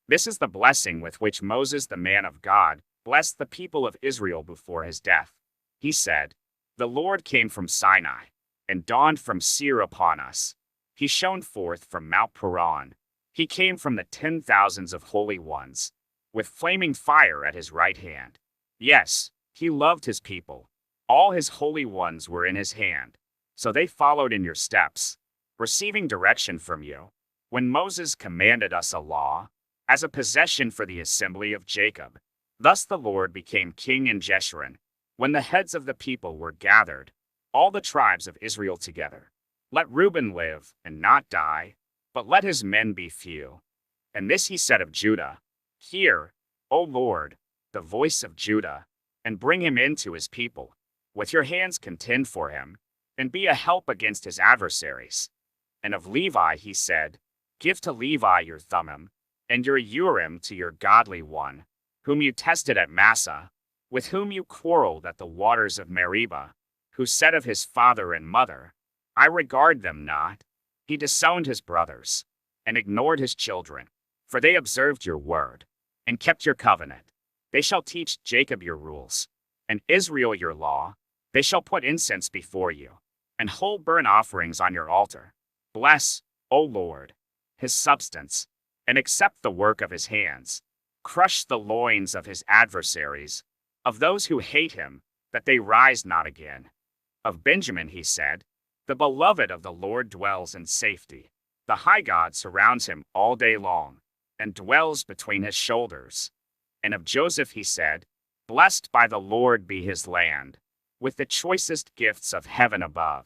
This is the blessing with which Moses, the man of God, blessed the people of Israel before his death. He said, "The Lord came from Sinai, and dawned from Seir upon us. He shone forth from Mount Paran. He came from the 10,000s of holy ones, with flaming fire at his right hand. Yes, he loved his people. All his holy ones were in his hand. So they followed in your steps, receiving direction from you. When Moses commanded us a law, as a possession for the assembly of Jacob. Thus the Lord became king in Jeshurun, when the heads of the people were gathered, all the tribes of Israel together. Let Reuben live and not die, but let his men be few. And this he said of Judah, Hear, O Lord, the voice of Judah, and bring him into his people. With your hands contend for him, and be a help against his adversaries. And of Levi he said, Give to Levi your Thummim, and your Urim to your godly one, whom you tested at Massah, with whom you quarreled at the waters of Meribah, who said of his father and mother, I regard them not. He disowned his brothers, and ignored his children, for they observed your word, and kept your covenant. They shall teach Jacob your rules, and Israel your law. They shall put incense before you, and whole burnt offerings on your altar. Bless, O Lord, his substance, and accept the work of his hands. Crush the loins of his adversaries, of those who hate him, that they rise not again. Of Benjamin he said, The beloved of the Lord dwells in safety. The high God surrounds him all day long, and dwells between his shoulders. And of Joseph he said, Blessed by the Lord be his land, with the choicest gifts of heaven above,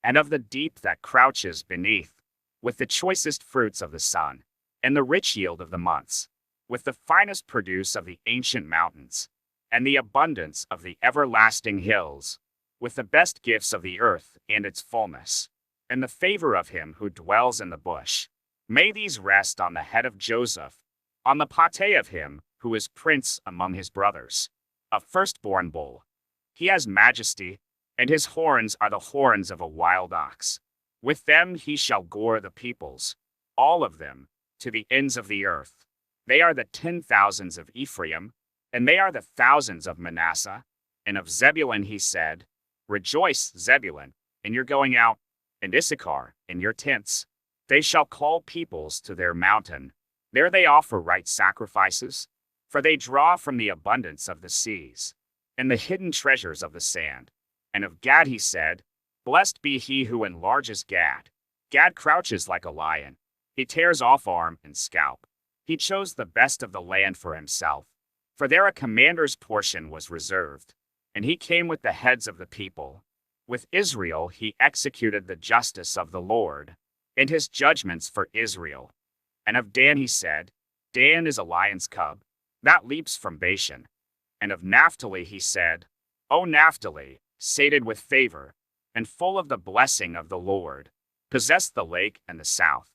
and of the deep that crouches beneath, with the choicest fruits of the sun, and the rich yield of the months, with the finest produce of the ancient mountains, and the abundance of the everlasting hills, with the best gifts of the earth and its fullness, and the favor of him who dwells in the bush. May these rest on the head of Joseph, on the pate of him who is prince among his brothers, a firstborn bull. He has majesty, and his horns are the horns of a wild ox. With them he shall gore the peoples, all of them, to the ends of the earth. They are the 10,000s of Ephraim, and they are the thousands of Manasseh. And of Zebulun he said, Rejoice, Zebulun, in your going out, and Issachar, in your tents. They shall call peoples to their mountain. There they offer right sacrifices, for they draw from the abundance of the seas, and the hidden treasures of the sand. And of Gad he said, Blessed be he who enlarges Gad. Gad crouches like a lion. He tears off arm and scalp. He chose the best of the land for himself, for there a commander's portion was reserved. And he came with the heads of the people. With Israel he executed the justice of the Lord, and his judgments for Israel. And of Dan he said, Dan is a lion's cub, that leaps from Bashan. And of Naphtali he said, O Naphtali, sated with favor, and full of the blessing of the Lord, possess the lake and the south.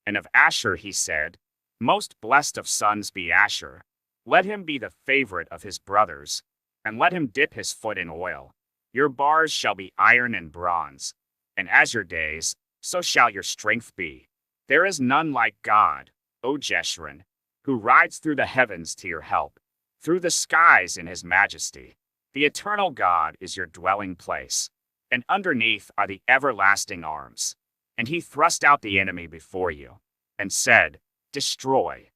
And of Asher he said, Most blessed of sons be Asher. Let him be the favorite of his brothers, and let him dip his foot in oil. Your bars shall be iron and bronze, and as your days, so shall your strength be. There is none like God, O Jeshurun, who rides through the heavens to your help, through the skies in his majesty. The eternal God is your dwelling place, and underneath are the everlasting arms. And he thrust out the enemy before you, and said, Destroy.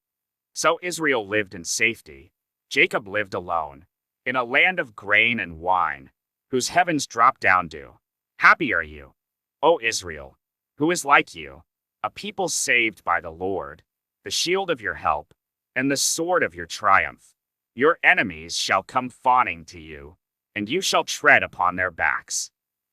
So Israel lived in safety. Jacob lived alone, in a land of grain and wine, whose heavens drop down dew. Happy are you, O Israel, who is like you, a people saved by the Lord, the shield of your help, and the sword of your triumph. Your enemies shall come fawning to you, and you shall tread upon their backs.